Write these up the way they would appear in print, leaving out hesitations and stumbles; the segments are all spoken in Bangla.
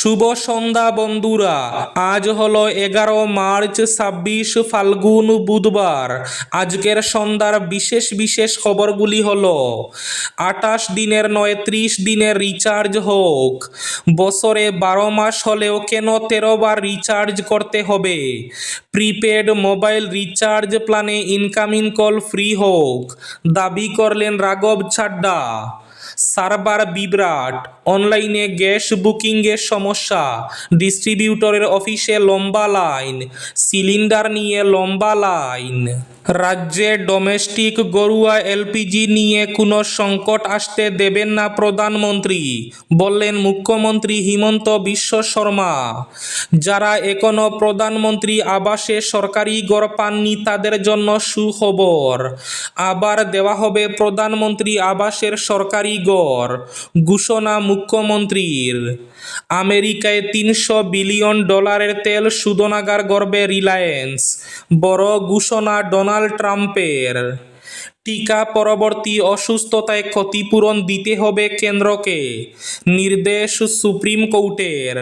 শুভ সন্ধ্যা বন্ধুরা। আজ হলো 11 মার্চ, 26 ফাল্গুন, বুধবার। আজকের সন্ধ্যার বিশেষ বিশেষ খবরগুলি হলো: 28 দিনের নয় 30 দিনের রিচার্জ হোক। বছরে 12 মাস হলেও কেন 13 বার রিচার্জ করতে হবে? প্রিপেড মোবাইল রিচার্জ প্ল্যানে ইনকামিং কল ফ্রি হোক, দাবি করলেন রাঘব ছাড্ডা। সার্ভার বিভ্রাট, অনলাইনে গ্যাস বুকিংয়ের সমস্যা, ডিস্ট্রিবিউটরের অফিসে লম্বা লাইন, সিলিন্ডার নিয়ে লম্বা লাইন। রাজ্যে ডোমেস্টিক ঘরোয়া এলপিজি নিয়ে কোনো সংকট আসতে দেবেন না প্রধানমন্ত্রী, বললেন মুখ্যমন্ত্রী হিমন্ত বিশ্ব শর্মা। যারা এখনো প্রধানমন্ত্রী আবাসে সরকারি ঘর পাননি তাদের জন্য সুখবর, আবার দেওয়া হবে প্রধানমন্ত্রী আবাসের সরকারি ঘর, ঘোষণা মুখ্যমন্ত্রীর। আমেরিকায় $300 বিলিয়ন তেল শোধনাগার গড়বে রিলায়েন্স, বড় ঘোষণা ডোনাল্ড ট্রাম্পের। টিকা পরবর্তী অসুস্থতায় ক্ষতিপূরণ দিতে হবে কেন্দ্রকে, নির্দেশ সুপ্রিম কোর্টের।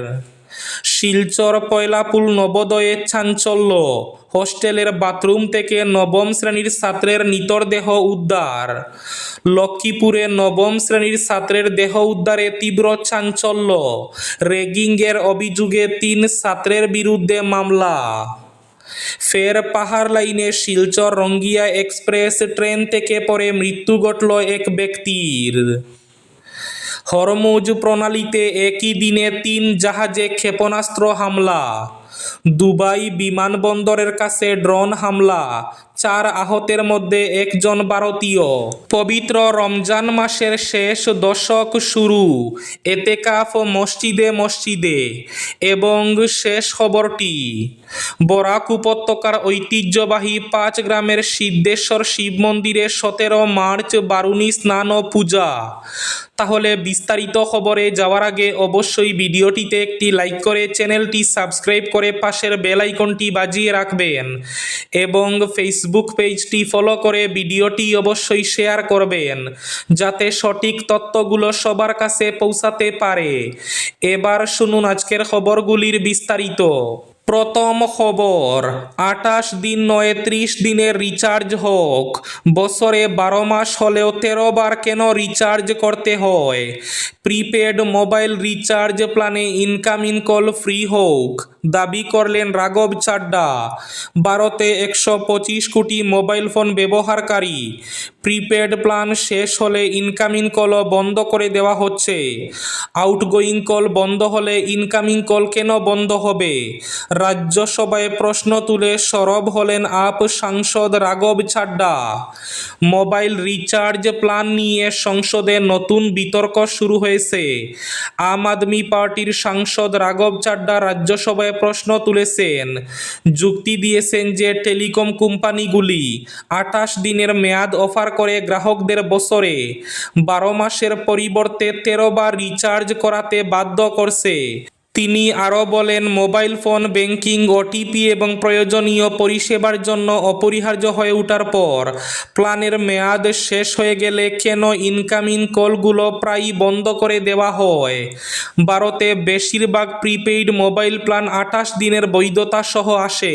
শিলচর পয়লাপুল নবোদয়ে চাঞ্চল্য, হোস্টেলের বাথরুম থেকে নবম শ্রেণীর ছাত্রের মৃতদেহ উদ্ধার। লক্ষ্মীপুরে নবম শ্রেণীর ছাত্রের দেহ উদ্ধারে তীব্র চাঞ্চল্য, র্যাগিংয়ের অভিযোগে 3 ছাত্রের বিরুদ্ধে মামলা। ফের পাহাড় লাইনে শিলচর রঙ্গিয়া এক্সপ্রেস ট্রেন থেকে পড়ে মৃত্যু ঘটল এক ব্যক্তির। হরমুজ প্রণালীতে একই দিনে 3 জাহাজে ক্ষেপণাস্ত্র হামলা। দুবাই বিমানবন্দরের কাছে ড্রোন হামলা, 4 আহতের মধ্যে 1 জন ভারতীয়। পবিত্র রমজান মাসের শেষ দশক শুরু, এতেকাফ মসজিদে মসজিদে। এবং শেষ খবরটি, বরাক উপত্যকার ঐতিহ্যবাহী 5 গ্রামের সিদ্ধেশ্বর শিব মন্দিরে 17 মার্চ বারুণী স্নান ও পূজা। তাহলে বিস্তারিত খবরে যাওয়ার আগে অবশ্যই ভিডিওটিতে একটি লাইক করে চ্যানেলটি সাবস্ক্রাইব করে পাশের বেল আইকনটি বাজিয়ে রাখবেন এবং ফেসবুক পেজটি ফলো করে ভিডিওটি অবশ্যই শেয়ার করবেন যাতে সঠিক তথ্যগুলো সবার কাছে পৌঁছাতে পারে। এবার শুনুন আজকের খবরগুলির বিস্তারিত। প্রথম খবর, 28 দিন নয় 30 দিনের রিচার্জ হোক। বছরে 12 মাস হলেও 13 বার কেন রিচার্জ করতে হয়? প্রিপেড মোবাইল রিচার্জ প্ল্যানে ইনকামিং কল ফ্রি হোক, দাবি করলেন রাঘব ছাড্ডা। ভারতে 125 কোটি মোবাইল ফোন ব্যবহারকারী। প্রিপেড প্ল্যান শেষ হলে ইনকামিং কলও বন্ধ করে দেওয়া হচ্ছে। আউটগোয়িং কল বন্ধ হলে ইনকামিং কল কেন বন্ধ হবে? রাজ্যসভায় প্রশ্ন তুলে সরব হলেন আপ সাংসদ রাঘব ছাড্ডা। মোবাইল রিচার্জ প্ল্যান নিয়ে সংসদে নতুন বিতর্ক শুরু হয়েছে। আম আদমি পার্টির সাংসদ রাঘব ছাড্ডা রাজ্যসভায় প্রশ্ন তুলেছেন, যুক্তি দিয়েছেন যে টেলিকম কোম্পানিগুলি 28 দিনের মেয়াদ অফার করে গ্রাহকদের বছরে 12 মাসের পরিবর্তে 13 বার রিচার্জ করাতে বাধ্য করছে। তিনি আরও বলেন, মোবাইল ফোন ব্যাংকিং, ওটিপি এবং প্রয়োজনীয় পরিষেবার জন্য অপরিহার্য হয়ে ওঠার পর প্ল্যানের মেয়াদ শেষ হয়ে গেলে কেন ইনকামিং কলগুলো প্রায়ই বন্ধ করে দেওয়া হয়? ভারতে বেশিরভাগ প্রিপেইড মোবাইল প্ল্যান 28 দিনের বৈধতা সহ আসে।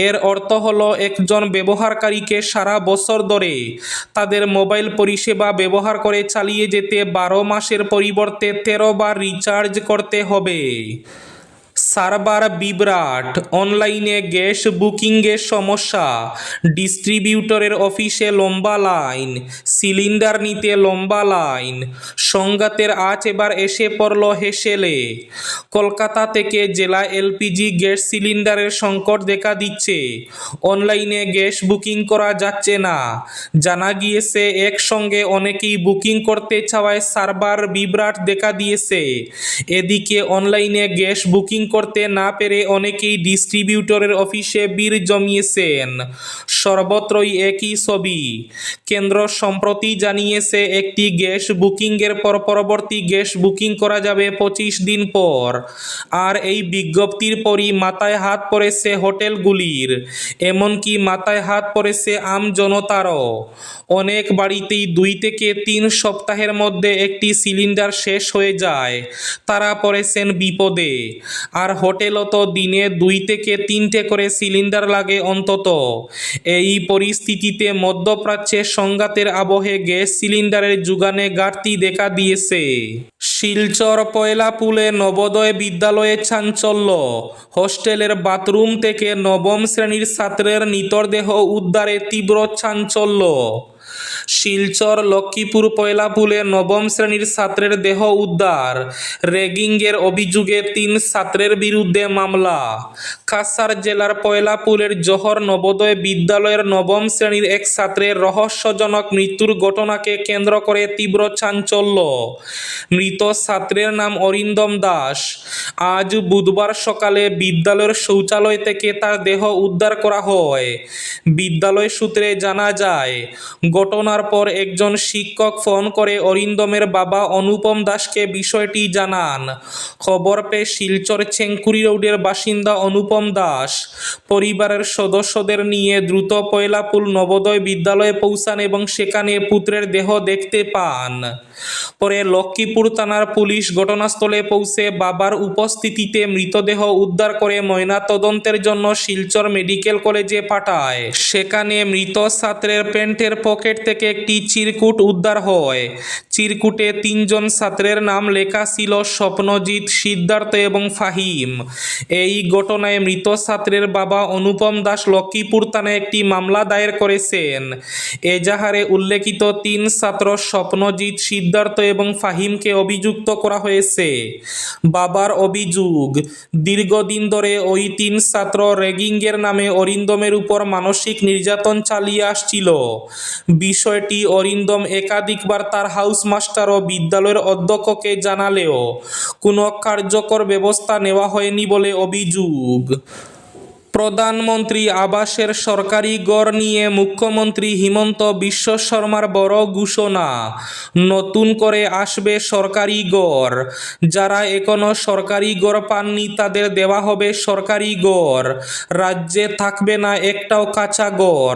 এর অর্থ হলো একজন ব্যবহারকারীকে সারা বছর ধরে তাদের মোবাইল পরিষেবা ব্যবহার করে চালিয়ে যেতে 12 মাসের পরিবর্তে 13 বার রিচার্জ করতে হবে। সার্ভার বিভ্রাট, অনলাইনে গ্যাস বুকিংয়ের সমস্যা, ডিস্ট্রিবিউটরের অফিসে লম্বা লাইন, সিলিন্ডার নিতে লম্বা লাইন। সংঘাতের আঁচ এবার এসে পড়ল হেসেলে। কলকাতা থেকে জেলা এলপিজি গ্যাস সিলিন্ডারের সংকট দেখা দিচ্ছে। অনলাইনে গ্যাস বুকিং করা যাচ্ছে না। জানা গিয়েছে একসঙ্গে অনেকেই বুকিং করতে চাওয়ায় সার্ভার বিভ্রাট দেখা দিয়েছে। এদিকে অনলাইনে গ্যাস বুকিং করতে না পেরে অনেকেই ডিস্ট্রিবিউটরের অফিসে ভিড় জমিয়েছেন। সর্বত্রই একই ছবি। কেন্দ্র সম্প্রতি জানিয়েছে একটি গ্যাস বুকিংয়ের পর পরবর্তী গ্যাস বুকিং করা যাবে 25 দিন পর। আর এই বিজ্ঞপ্তির পরই মাথায় হাত পড়েছে হোটেলগুলির, এমনকি মাথায় হাত পড়েছে আমজনতারও। অনেক বাড়িতেই 2 থেকে 3 সপ্তাহের মধ্যে একটি সিলিন্ডার শেষ হয়ে যায়, তারা পড়েছেন বিপদে। আর হোটেলও তো দিনে 2 থেকে 3টে করে সিলিন্ডার লাগে অন্তত। এই পরিস্থিতিতে মধ্যপ্রাচ্যে সংঘাতের আবহে গ্যাস সিলিন্ডারের যোগানে ঘাটতি দেখা দিয়েছে। শিলচর পয়লাপুলে নবোদয় বিদ্যালয়ে চাঞ্চল্য। হোস্টেলের বাথরুম থেকে নবম শ্রেণীর ছাত্রের মৃতদেহ উদ্ধারে তীব্র চাঞ্চল্য। শিলচর লক্ষ্মীপুর পয়লাপুলে নবম শ্রেণীর ছাত্রের দেহ উদ্ধার। র্যাগিংয়ের অভিযোগে 3 ছাত্রের বিরুদ্ধে মামলা। কাছাড় জেলার পয়লাপুলের জহর নবোদয় বিদ্যালয়ের নবম শ্রেণীর এক ছাত্রের রহস্যজনক মৃত্যুর ঘটনাকে কেন্দ্র করে তীব্র চাঞ্চল্য। মৃত ছাত্রের নাম অরিন্দম দাস। আজ বুধবার সকালে বিদ্যালয়ের শৌচালয় থেকে তার দেহ উদ্ধার করা হয়। বিদ্যালয় সূত্রে জানা যায়, ঘটনার পর একজন শিক্ষক ফোন করে অরিন্দমের বাবা অনুপম দাসকে বিষয়টি জানান। খবর পেয়ে শিলচর চেঙ্কুরি রোডের বাসিন্দা অনুপম দাস পরিবারের সদস্যদের নিয়ে দ্রুত পয়লাপুল নবোদয় বিদ্যালয়ে পৌঁছান এবং সেখানে পুত্রের দেহ দেখতে পান। পরে লক্ষ্মীপুর থানার পুলিশ ঘটনাস্থলে পৌঁছে বাবার উপস্থিতিতে মৃতদেহ উদ্ধার করে ময়নাতদন্তের জন্য শিলচর মেডিকেল কলেজে পাঠায়। সেখানে মৃত ছাত্রের প্যান্টের পকেট থেকে একটি চিরকুট উদ্ধার হয়। চিরকুটে 3 জন ছাত্রের নাম লেখা ছিল: স্বপ্নজিৎ, সিদ্ধার্থ এবং ফাহিম। এই ঘটনায় মৃত ছাত্রের বাবা অনুপম দাস লক্ষ্মীপুর থানায় একটি মামলা দায়ের করেছেন। এজাহারে উল্লেখিত 3 ছাত্র স্বপ্নজিৎ, সিদ্ধার্থ এবং ফাহিমকে অভিযুক্ত করা হয়েছে। বাবার অভিযোগ, দীর্ঘদিন ধরে ওই 3 ছাত্র র্যাগিংয়ের নামে অরিন্দমের উপর মানসিক নির্যাতন চালিয়ে আসছিল। বিষয়টি অরিন্দম একাধিকবার তার হাউস মাস্টার ও বিদ্যালয়ের অধ্যক্ষকে জানালেও কোনো কার্যকর ব্যবস্থা নেওয়া হয়নি বলে অভিযোগ। প্রধানমন্ত্রী আবাসের সরকারি ঘর নিয়ে মুখ্যমন্ত্রী হিমন্ত বিশ্ব শর্মার বড় ঘোষণা। নতুন করে আসবে সরকারি ঘর। যারা এখনো সরকারি ঘর পাননি তাদের দেওয়া হবে সরকারি ঘর। রাজ্যে থাকবে না একটাও কাঁচা ঘর।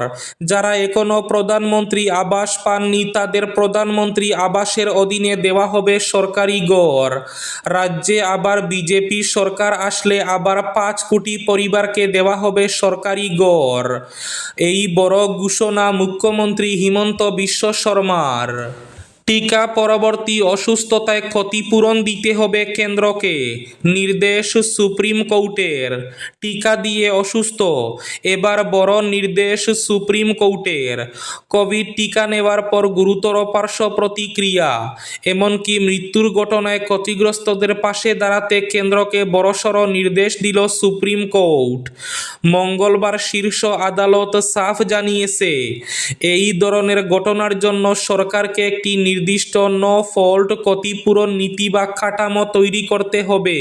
যারা এখনো প্রধানমন্ত্রী আবাস পাননি তাদের প্রধানমন্ত্রী আবাসের অধীনে দেওয়া হবে সরকারি ঘর। রাজ্যে আবার বিজেপি সরকার আসলে আবার 5 কোটি পরিবারকে দেওয়া হবে সরকারি ঘর। এই বড় ঘোষণা মুখ্যমন্ত্রী হিমন্ত বিশ্ব শর্মার। টিকা পরবর্তী অসুস্থতায় ক্ষতিপূরণ দিতে হবে কেন্দ্রকে, নির্দেশ সুপ্রিম কোর্টের। টিকা দিয়ে অসুস্থ, এবার বড় নির্দেশ সুপ্রিম কোর্টের। কোভিড টিকা নেওয়ার পর গুরুতর পার্শ্ব প্রতিক্রিয়া, এমনকি মৃত্যুর ঘটনায় ক্ষতিগ্রস্তদের পাশে দাঁড়াতে কেন্দ্রকে বড়সড় নির্দেশ দিল সুপ্রিম কোর্ট। মঙ্গলবার শীর্ষ আদালত সাফ জানিয়েছে, এই ধরনের ঘটনার জন্য সরকারকে একটি নির্দিষ্ট নো ফল্ট ক্ষতিপূরণ নীতি বা কাঠামো তৈরি করতে হবে।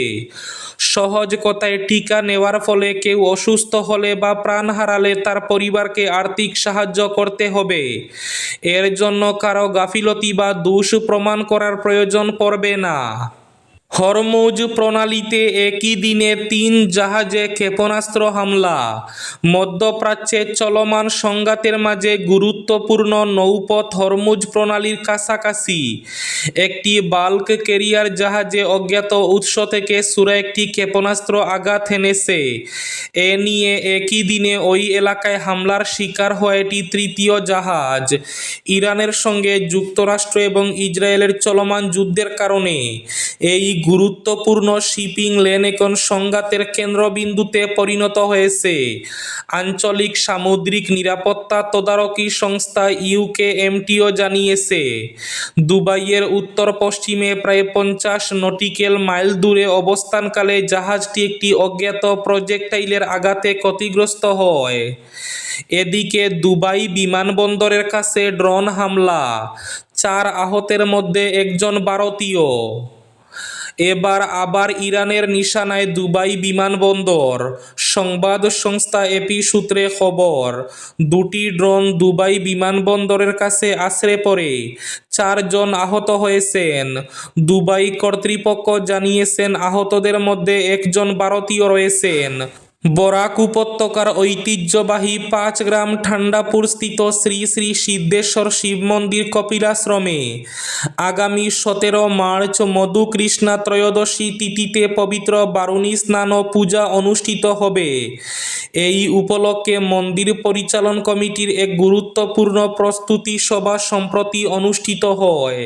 সহজ কথায়, টিকা নেওয়ার ফলে কেউ অসুস্থ হলে বা প্রাণ হারালে তার পরিবারকে আর্থিক সাহায্য করতে হবে। এর জন্য কারো গাফিলতি বা দোষ প্রমাণ করার প্রয়োজন পড়বে না। হরমুজ প্রণালীতে একই দিনে 3 জাহাজে ক্ষেপণাস্ত্র হামলা। মধ্যপ্রাচ্যে চলমান সংঘাতের মাঝে গুরুত্বপূর্ণ নৌপথ হরমুজ প্রণালীর কাছাকাছি একটি বাল্ক ক্যারিয়ার জাহাজে অজ্ঞাত উৎস থেকে ছোড়া একটি ক্ষেপণাস্ত্র আঘাত হেনেছে। এ নিয়ে একই দিনে ওই এলাকায় হামলার শিকার হয় এটি 3য় জাহাজ। ইরানের সঙ্গে যুক্তরাষ্ট্র এবং ইসরায়েলের চলমান যুদ্ধের কারণে এই গুরুত্বপূর্ণ শিপিং লেন এখন সংঘাতের কেন্দ্রবিন্দুতে পরিণত হয়েছে। আঞ্চলিক সামুদ্রিক নিরাপত্তা তদারকি সংস্থা ইউকেএমটিও জানিয়েছে, দুবাইয়ের উত্তর পশ্চিমে প্রায় 50 নটিক্যাল মাইল দূরে অবস্থানকালে জাহাজটি একটি অজ্ঞাত প্রজেক্টাইলের আঘাতে ক্ষতিগ্রস্ত হয়। এদিকে দুবাই বিমানবন্দরের কাছে ড্রোন হামলা, 4 আহতের মধ্যে একজন ভারতীয়। এবার আবার ইরানের নিশানায় দুবাই বিমানবন্দর। সংবাদ সংস্থা এপি সূত্রে খবর, দুটি ড্রোন দুবাই বিমানবন্দরের কাছে আছড়ে পড়ে 4 জন আহত হয়েছেন। দুবাই কর্তৃপক্ষ জানিয়েছেন আহতদের মধ্যে 1 জন ভারতীয় রয়েছেন। বরাক উপত্যকার ঐতিহ্যবাহী 5 গ্রাম ঠান্ডাপুর স্থিত শ্রী শ্রী সিদ্ধেশ্বর শিব মন্দির কপিলাশ্রমে আগামী 17 মার্চ মধু কৃষ্ণা ত্রয়োদশী তিথিতে পবিত্র বারুণী স্নান ও পূজা অনুষ্ঠিত হবে। এই উপলক্ষে মন্দির পরিচালন কমিটির এক গুরুত্বপূর্ণ প্রস্তুতি সভা সম্প্রতি অনুষ্ঠিত হয়।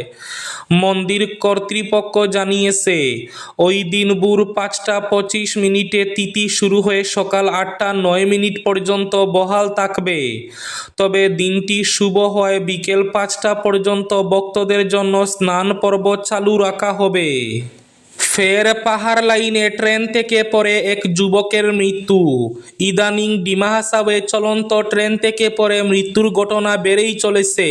মন্দির কর্তৃপক্ষ জানিয়েছে, ওই দিন ভোর 5টা 25 মিনিটে তিথি শুরু হয়ে সকাল 8টা 9 মিনিট পর্যন্ত বহাল থাকবে। তবে দিনটি শুভ হওয়ায় বিকেল 5টা পর্যন্ত ভক্তদের জন্য স্নান পর্ব চালু রাখা হবে। ফের পাহাড় লাইনে ট্রেন থেকে পড়ে এক যুবকের মৃত্যু। ইদানিং ডিমা হাসাওয়ে চলন্ত ট্রেন থেকে পড়ে মৃত্যুর ঘটনা বেড়েই চলেছে।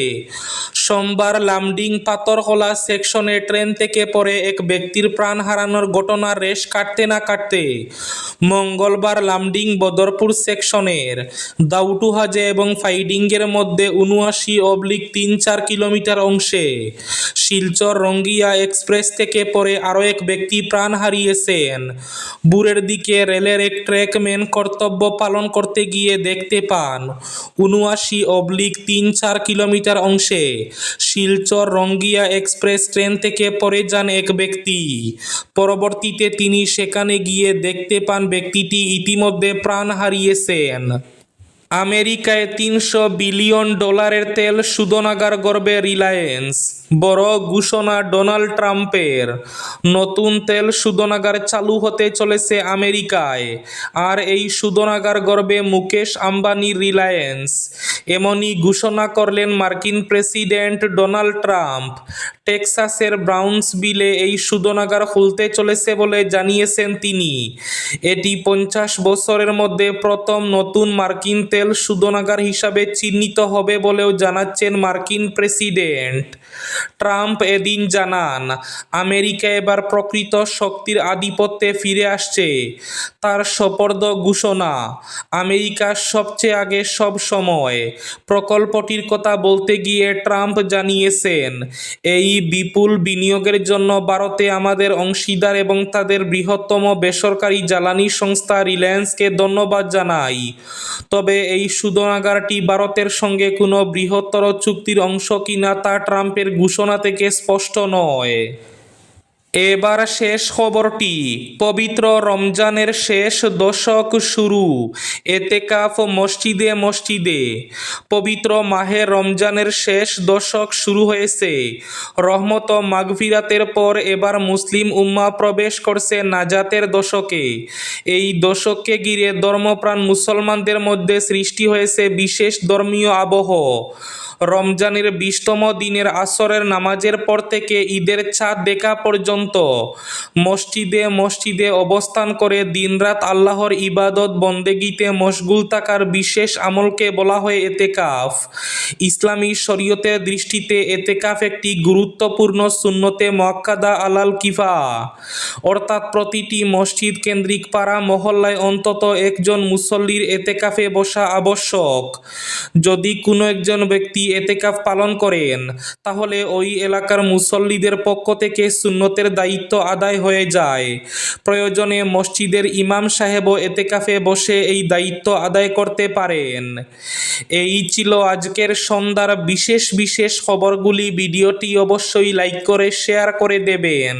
সোমবার লামডিং পাথরকলা সেকশনে ট্রেন থেকে পড়ে এক ব্যক্তির প্রাণ হারানোর ঘটনার রেশ কাটতে না কাটতে মঙ্গলবার লামডিং বদরপুর সেকশনের দাউটুহাজে এবং ফাইডিংয়ের মধ্যে 79/34 কিলোমিটার অংশে শিলচর রঙ্গিয়া এক্সপ্রেস থেকে পড়ে আরও এক ব্যক্তি প্রাণ হারিয়েছেন। ভোরের দিকে রেলের এক ট্র্যাকম্যান কর্তব্য পালন করতে গিয়ে দেখতে পান 79/34 কিলোমিটার অংশে শিলচর রঙ্গিয়া এক্সপ্রেস ট্রেন থেকে পড়ে যান এক ব্যক্তি। পরবর্তীতে তিনি সেখানে গিয়ে দেখতে পান ব্যক্তিটি ইতিমধ্যে প্রাণ হারিয়েছেন। আমেরিকায় $300 বিলিয়ন তেল শোধনাগার গড়বে রিলায়েন্স। বড় ঘোষণা ডোনাল্ড ট্রাম্পের। নতুন তেল শোধনাগার চালু হতে চলেছে আমেরিকায়, আর এই শোধনাগার গড়বে মুকেশ আম্বানির রিলায়েন্স। এমনই ঘোষণা করলেন মার্কিন প্রেসিডেন্ট ডোনাল্ড ট্রাম্প। টেক্সাসের ব্রাউন্সভিলে এই শোধনাগার খুলতে চলেছে বলে জানিয়েছেন তিনি। এটি 50 বছরের মধ্যে প্রথম নতুন মার্কিন তেল শোধনাগার হিসাবে চিহ্নিত হবে বলেও জানাচ্ছেন মার্কিন প্রেসিডেন্ট। ট্রাম্প এদিন জানান, আমেরিকা এবার প্রকৃত শক্তির আধিপত্যে ফিরে আসছে। তার শপথ ঘোষণা, আমেরিকা সবচেয়ে আগে সব সময়। প্রকল্পটির কথা বলতে গিয়ে ট্রাম্প জানিয়েছেন, এই বিপুল বিনিয়োগের জন্য ভারতে আমাদের অংশীদার এবং তাদের বৃহত্তম বেসরকারি জ্বালানি সংস্থা রিলায়েন্সকে ধন্যবাদ জানাই। তবে এই শোধনাগারটি ভারতের সঙ্গে কোনো বৃহত্তর চুক্তির অংশ কিনা তা ট্রাম্পের ঘোষণা থেকে স্পষ্ট নয়। এবার শেষ খবরটি, পবিত্র রমজানের শেষ দশক শুরু। এতেকাফ মসজিদে মসজিদে। পবিত্র মাহে রমজানের শেষ দশক শুরু হয়েছে। রহমত ও মাগফিরাতের পর এবার মুসলিম উম্মাহ প্রবেশ করছে নাজাতের দশকে। এই দশককে ঘিরে ধর্মপ্রাণ মুসলমানদের মধ্যে সৃষ্টি হয়েছে বিশেষ ধর্মীয় আবহ। রমজানের 20তম দিনের আসরের নামাজের পর থেকে ঈদের চাঁদ দেখা পর্যন্ত মসজিদে মসজিদে অবস্থান করে দিনরাত আল্লাহর ইবাদত বন্দেগীতে মশগুল থাকার বিশেষ আমলকে বলা হয় এতেকাফ। ইসলামী শরীয়তের দৃষ্টিতে এতেকাফ একটি গুরুত্বপূর্ণ সুন্নতে মুআক্কাদা আলাল কিফা, অর্থাৎ প্রতিটি মসজিদ কেন্দ্রিক পাড়া মহল্লায় অন্তত একজন মুসল্লির এতেকাফে বসা আবশ্যক। যদি কোনো একজন ব্যক্তি এতেকাফ পালন করেন, তাহলে ওই এলাকার মুসল্লিদের পক্ষ থেকে সুন্নতের দায়িত্ব আদায় হয়ে যায়। প্রয়োজনে মসজিদের ইমাম সাহেবও এতেকাফে বসে এই দায়িত্ব আদায় করতে পারেন। এই ছিল আজকের সন্ধ্যার বিশেষ খবরগুলি। ভিডিওটি অবশ্যই লাইক করে শেয়ার করে দেবেন।